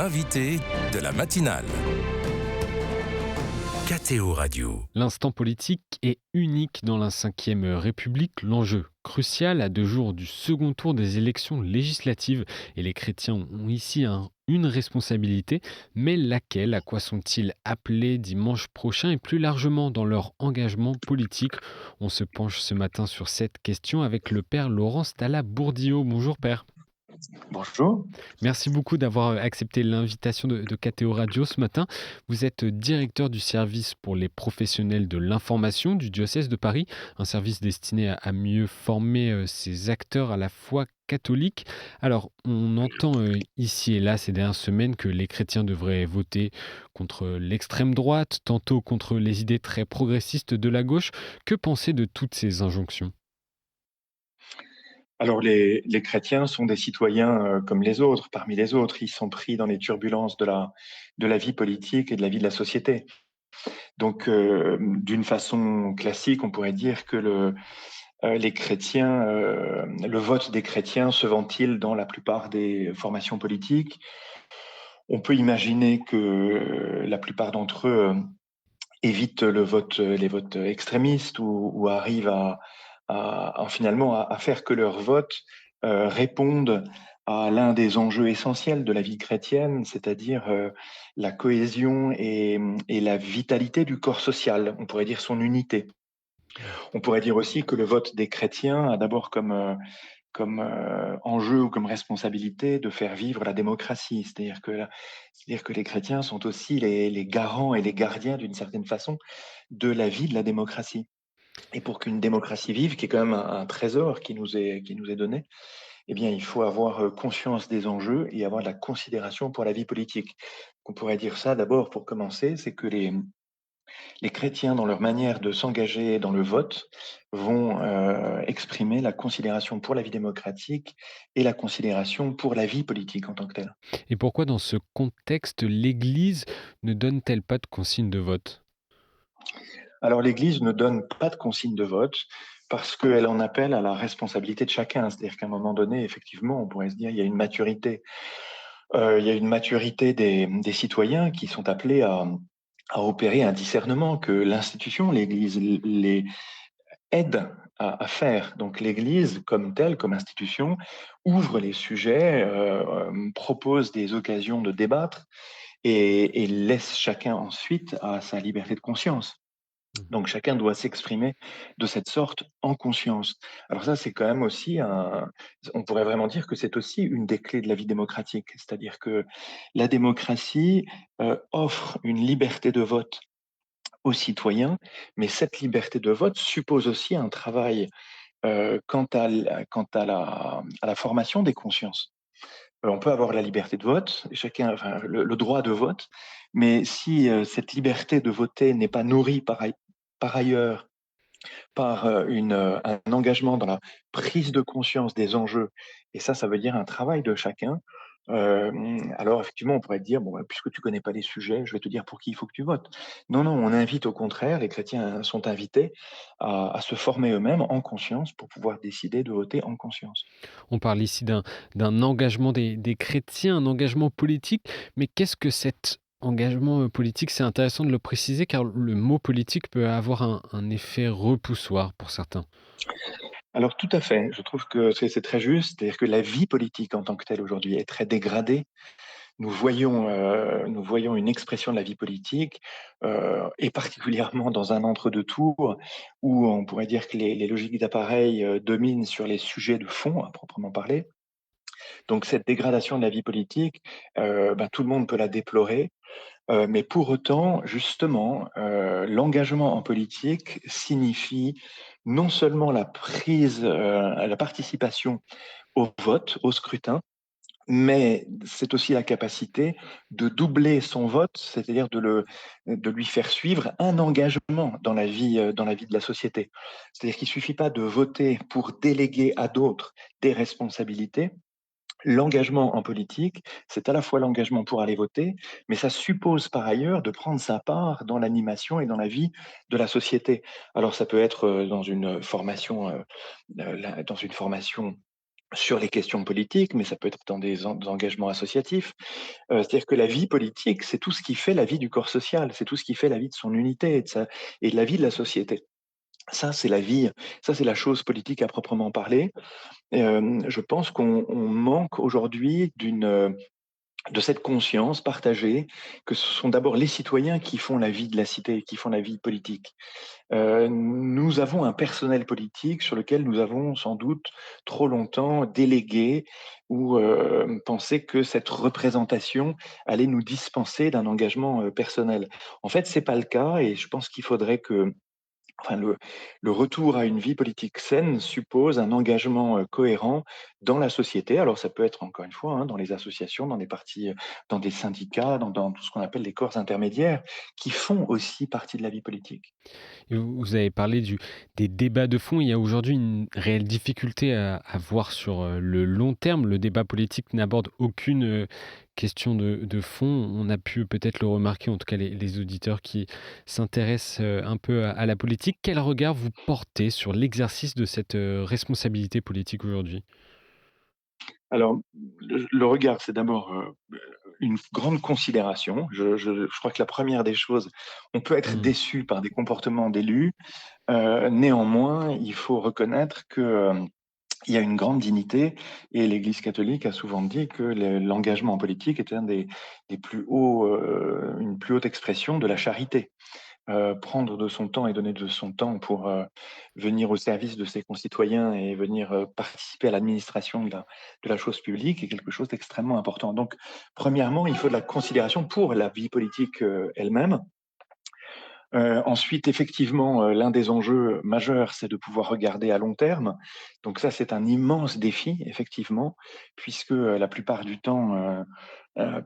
l'invité de la matinale. KTO Radio. L'instant politique est unique dans la Cinquième République. L'enjeu crucial à 2 jours du second tour des élections législatives. Et les chrétiens ont ici une responsabilité. Mais laquelle? À quoi sont-ils appelés dimanche prochain? Et plus largement dans leur engagement politique? On se penche ce matin sur cette question avec le père Laurent Stala Bourdillot. Bonjour père. Bonjour. Merci beaucoup d'avoir accepté l'invitation de KTO Radio ce matin. Vous êtes directeur du service pour les professionnels de l'information du diocèse de Paris, un service destiné à mieux former ces acteurs à la foi catholique. Alors, on entend ici et là ces dernières semaines que les chrétiens devraient voter contre l'extrême droite, tantôt contre les idées très progressistes de la gauche. Que penser de toutes ces injonctions? Alors les chrétiens sont des citoyens comme les autres, parmi les autres. Ils sont pris dans les turbulences de la vie politique et de la vie de la société. Donc, d'une façon classique, on pourrait dire que les chrétiens, le vote des chrétiens se ventile dans la plupart des formations politiques. On peut imaginer que la plupart d'entre eux évitent les votes extrémistes ou arrivent finalement à faire que leur vote réponde à l'un des enjeux essentiels de la vie chrétienne, c'est-à-dire la cohésion et la vitalité du corps social, on pourrait dire son unité. On pourrait dire aussi que le vote des chrétiens a d'abord comme enjeu ou comme responsabilité de faire vivre la démocratie. C'est-à-dire que les chrétiens sont aussi les garants et les gardiens, d'une certaine façon, de la vie de la démocratie. Et pour qu'une démocratie vive, qui est quand même un trésor qui nous est donné, eh bien, il faut avoir conscience des enjeux et avoir de la considération pour la vie politique. On pourrait dire ça d'abord pour commencer, c'est que les chrétiens, dans leur manière de s'engager dans le vote, vont exprimer la considération pour la vie démocratique et la considération pour la vie politique en tant que telle. Et pourquoi dans ce contexte, l'Église ne donne-t-elle pas de consigne de vote? Alors l'Église ne donne pas de consigne de vote parce qu'elle en appelle à la responsabilité de chacun. C'est-à-dire qu'à un moment donné, effectivement, on pourrait se dire il y a une maturité. Il y a une maturité des citoyens qui sont appelés à opérer un discernement que l'institution, l'Église, les aide à faire. Donc l'Église, comme telle, comme institution, ouvre les sujets, propose des occasions de débattre et laisse chacun ensuite à sa liberté de conscience. Donc chacun doit s'exprimer de cette sorte en conscience. Alors ça, c'est quand même aussi on pourrait vraiment dire que c'est aussi une des clés de la vie démocratique. C'est-à-dire que la démocratie offre une liberté de vote aux citoyens, mais cette liberté de vote suppose aussi un travail quant à la formation des consciences. On peut avoir la liberté de vote, chacun, enfin, le droit de vote, mais si cette liberté de voter n'est pas nourrie par ailleurs par un engagement dans la prise de conscience des enjeux, et ça veut dire un travail de chacun. Alors effectivement, on pourrait dire: «Bon, bah, puisque tu connais pas les sujets, je vais te dire pour qui il faut que tu votes». Non, non, on invite au contraire, les chrétiens sont invités à se former eux-mêmes en conscience pour pouvoir décider de voter en conscience. On parle ici d'un engagement des chrétiens, un engagement politique, mais qu'est-ce que cet engagement politique? C'est intéressant de le préciser car le mot politique peut avoir un effet repoussoir pour certains. Alors tout à fait, je trouve que c'est très juste, c'est-à-dire que la vie politique en tant que telle aujourd'hui est très dégradée. Nous voyons une expression de la vie politique, et particulièrement dans un entre-deux-tours où on pourrait dire que les logiques d'appareil, dominent sur les sujets de fond à proprement parler. Donc cette dégradation de la vie politique, tout le monde peut la déplorer, mais pour autant, justement, l'engagement en politique signifie non seulement la participation au vote, au scrutin, mais c'est aussi la capacité de doubler son vote, c'est-à-dire de lui faire suivre un engagement dans la vie de la société. C'est-à-dire qu'il suffit pas de voter pour déléguer à d'autres des responsabilités. L'engagement en politique, c'est à la fois l'engagement pour aller voter, mais ça suppose par ailleurs de prendre sa part dans l'animation et dans la vie de la société. Alors ça peut être, dans une formation sur les questions politiques, mais ça peut être dans des engagements associatifs. C'est-à-dire que la vie politique, c'est tout ce qui fait la vie du corps social, c'est tout ce qui fait la vie de son unité et de la vie de la société. Ça, c'est la vie, ça, c'est la chose politique à proprement parler. Je pense qu'on manque aujourd'hui de cette conscience partagée que ce sont d'abord les citoyens qui font la vie de la cité, qui font la vie politique. Nous avons un personnel politique sur lequel nous avons sans doute trop longtemps délégué ou pensé que cette représentation allait nous dispenser d'un engagement, personnel. En fait, c'est pas le cas et je pense qu'il faudrait que enfin le retour à une vie politique saine suppose un engagement, cohérent dans la société. Alors ça peut être encore une fois, hein, dans les associations, dans des partis, dans des syndicats, dans tout ce qu'on appelle les corps intermédiaires, qui font aussi partie de la vie politique. Et vous avez parlé des débats de fond. Il y a aujourd'hui une réelle difficulté à voir sur le long terme. Le débat politique n'aborde aucune question de fond. On a pu peut-être le remarquer, en tout cas les auditeurs qui s'intéressent un peu à la politique. Quel regard vous portez sur l'exercice de cette responsabilité politique aujourd'hui? Alors, le regard, c'est d'abord, une grande considération. Je crois que la première des choses, on peut être Mmh. déçu par des comportements d'élus, néanmoins, il faut reconnaître que, il y a une grande dignité et l'Église catholique a souvent dit que l'engagement en politique était des plus hauts, une plus haute expression de la charité. Prendre de son temps et donner de son temps pour, venir au service de ses concitoyens et venir, participer à l'administration de la chose publique est quelque chose d'extrêmement important. Donc, premièrement, il faut de la considération pour la vie politique, elle-même. Ensuite, effectivement, l'un des enjeux majeurs, c'est de pouvoir regarder à long terme. Donc ça, c'est un immense défi, effectivement, puisque, la plupart du temps,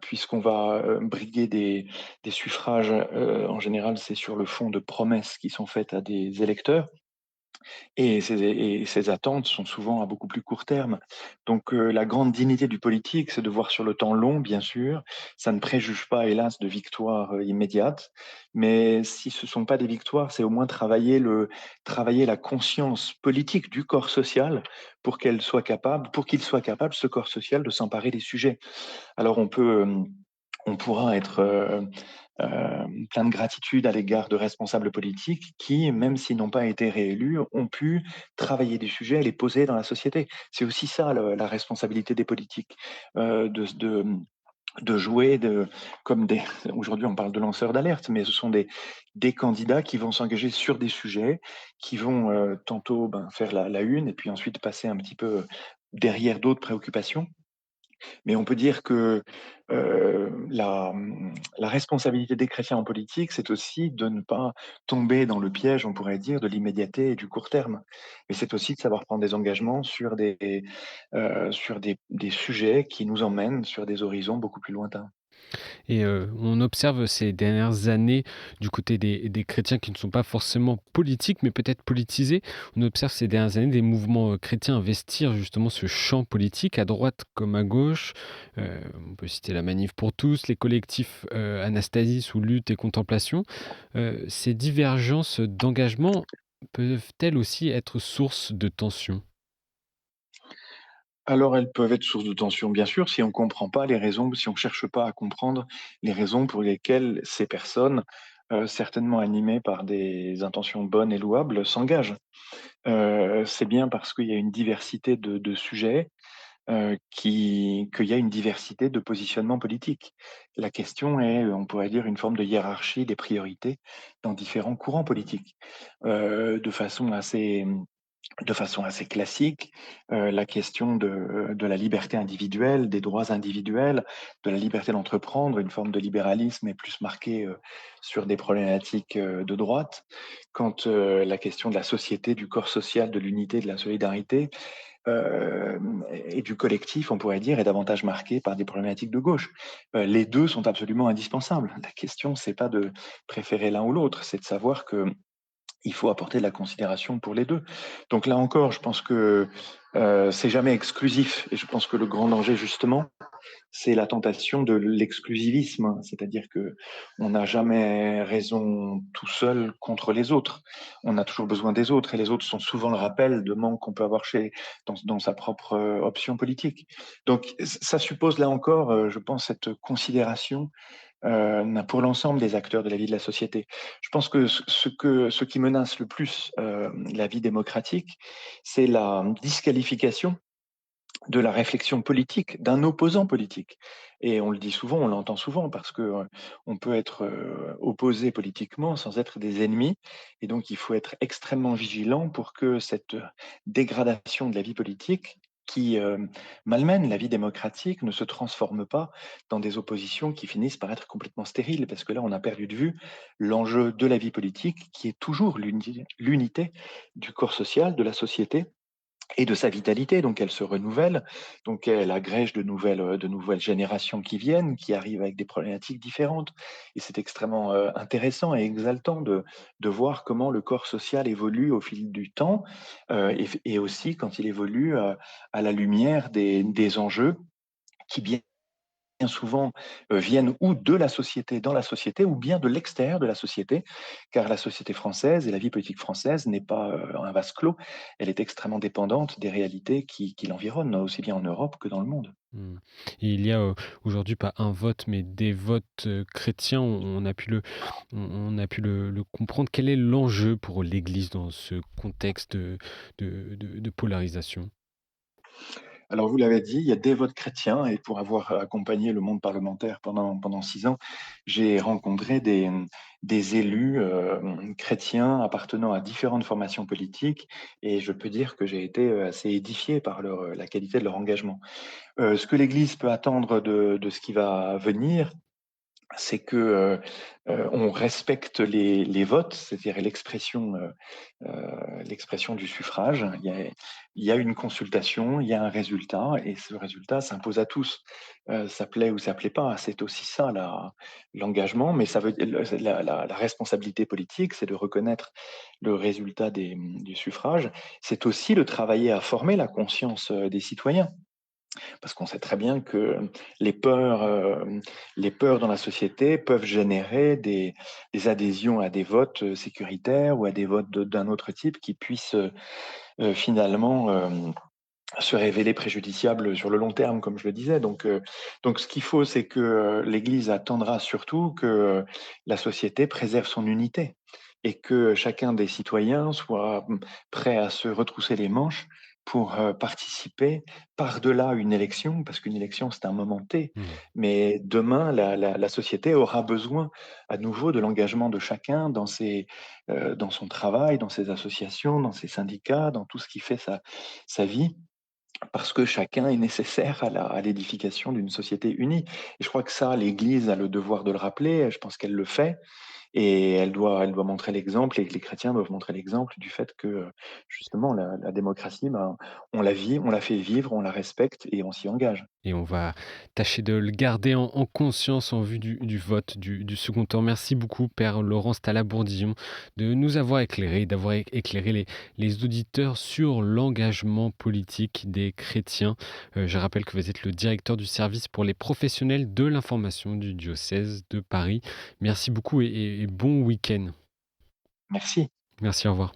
puisqu'on va, briguer des suffrages, en général, c'est sur le fond de promesses qui sont faites à des électeurs. Et ces attentes sont souvent à beaucoup plus court terme. Donc, la grande dignité du politique, c'est de voir sur le temps long, bien sûr. Ça ne préjuge pas, hélas, de victoires, immédiates. Mais si ce ne sont pas des victoires, c'est au moins travailler la conscience politique du corps social pour qu'il soit capable, ce corps social, de s'emparer des sujets. Alors on pourra être, plein de gratitude à l'égard de responsables politiques qui, même s'ils n'ont pas été réélus, ont pu travailler des sujets et les poser dans la société. C'est aussi ça la responsabilité des politiques, de jouer comme des aujourd'hui on parle de lanceurs d'alerte, mais ce sont des candidats qui vont s'engager sur des sujets, qui vont, tantôt, ben, faire la une et puis ensuite passer un petit peu derrière d'autres préoccupations. Mais on peut dire que, la responsabilité des chrétiens en politique, c'est aussi de ne pas tomber dans le piège, on pourrait dire, de l'immédiateté et du court terme. Mais c'est aussi de savoir prendre des engagements sur des sujets qui nous emmènent sur des horizons beaucoup plus lointains. Et on observe ces dernières années du côté des chrétiens qui ne sont pas forcément politiques, mais peut-être politisés. On observe ces dernières années des mouvements, chrétiens investir justement ce champ politique à droite comme à gauche. On peut citer la Manif pour tous, les collectifs, Anastasis ou Lutte et Contemplation. Ces divergences d'engagement peuvent-elles aussi être source de tensions? Alors elles peuvent être source de tension, bien sûr, si on comprend pas les raisons, si on cherche pas à comprendre les raisons pour lesquelles ces personnes, certainement animées par des intentions bonnes et louables, s'engagent. C'est bien parce qu'il y a une diversité de sujets, qu'il y a une diversité de positionnements politiques. La question est, on pourrait dire, une forme de hiérarchie des priorités dans différents courants politiques. De façon assez, classique, la question de la liberté individuelle, des droits individuels, de la liberté d'entreprendre, une forme de libéralisme est plus marquée, sur des problématiques, de droite. Quand, la question de la société, du corps social, de l'unité, de la solidarité, et du collectif, on pourrait dire, est davantage marquée par des problématiques de gauche. Les 2 sont absolument indispensables. La question, c'est pas de préférer l'un ou l'autre, c'est de savoir que il faut apporter de la considération pour les 2. Donc là encore, je pense que, C'est jamais exclusif et je pense que le grand danger justement, c'est la tentation de l'exclusivisme, c'est-à-dire que on n'a jamais raison tout seul contre les autres. On a toujours besoin des autres et les autres sont souvent le rappel de manques qu'on peut avoir dans sa propre option politique. Donc ça suppose là encore, je pense, cette considération pour l'ensemble des acteurs de la vie de la société. Je pense que ce qui menace le plus la vie démocratique, c'est la disqualification de la réflexion politique d'un opposant politique. Et on le dit souvent, on l'entend souvent, parce que on peut être opposé politiquement sans être des ennemis. Et donc, il faut être extrêmement vigilant pour que cette dégradation de la vie politique qui malmène la vie démocratique ne se transforme pas dans des oppositions qui finissent par être complètement stériles, parce que là, on a perdu de vue l'enjeu de la vie politique, qui est toujours l'unité du corps social, de la société, et de sa vitalité, donc elle se renouvelle, donc elle agrège de nouvelles générations qui viennent, qui arrivent avec des problématiques différentes et c'est extrêmement, intéressant et exaltant de voir comment le corps social évolue au fil du temps, et aussi quand il évolue, à la lumière des enjeux qui bien souvent, viennent ou de la société, dans la société, ou bien de l'extérieur de la société, car la société française et la vie politique française n'est pas, un vase clos. Elle est extrêmement dépendante des réalités qui l'environnent, aussi bien en Europe que dans le monde. Mmh. Et il y a, aujourd'hui pas un vote, mais des votes, chrétiens. On a pu le comprendre. Quel est l'enjeu pour l'Église dans ce contexte de polarisation? Alors vous l'avez dit, il y a des votes chrétiens et pour avoir accompagné le monde parlementaire pendant 6 ans, j'ai rencontré des élus, chrétiens appartenant à différentes formations politiques et je peux dire que j'ai été, assez édifié par la qualité de leur engagement. Ce que l'Église peut attendre de ce qui va venir, c'est que, on respecte les votes, c'est-à-dire l'expression du suffrage. Il y a une consultation, il y a un résultat et ce résultat s'impose à tous. Ça plaît ou ça plaît pas, c'est aussi ça l'engagement, mais ça veut la responsabilité politique, c'est de reconnaître le résultat du suffrage. C'est aussi de travailler à former la conscience, des citoyens. Parce qu'on sait très bien que les peurs, les peurs dans la société peuvent générer des adhésions à des votes, sécuritaires ou à des votes d'un autre type qui puissent, finalement, se révéler préjudiciables sur le long terme, comme je le disais. Donc ce qu'il faut, c'est que, l'Église attendra surtout que, la société préserve son unité et que chacun des citoyens soit, prêt à se retrousser les manches pour, participer par-delà une élection, parce qu'une élection, c'est un moment T. Mmh. Mais demain, la société aura besoin à nouveau de l'engagement de chacun dans son travail, dans ses associations, dans ses syndicats, dans tout ce qui fait sa vie. Parce que chacun est nécessaire à l'édification d'une société unie. Et je crois que ça, l'Église a le devoir de le rappeler, je pense qu'elle le fait et elle doit montrer l'exemple et que les chrétiens doivent montrer l'exemple du fait que, justement la démocratie, ben, on la vit, on la fait vivre, on la respecte et on s'y engage. Et on va tâcher de le garder en conscience en vue du vote du second tour. Merci beaucoup, Père Laurence Talabourdillon, de nous avoir éclairé, d'avoir éclairé les auditeurs sur l'engagement politique des chrétiens. Je rappelle que vous êtes le directeur du service pour les professionnels de l'information du diocèse de Paris. Merci beaucoup et bon week-end. Merci. Merci, au revoir.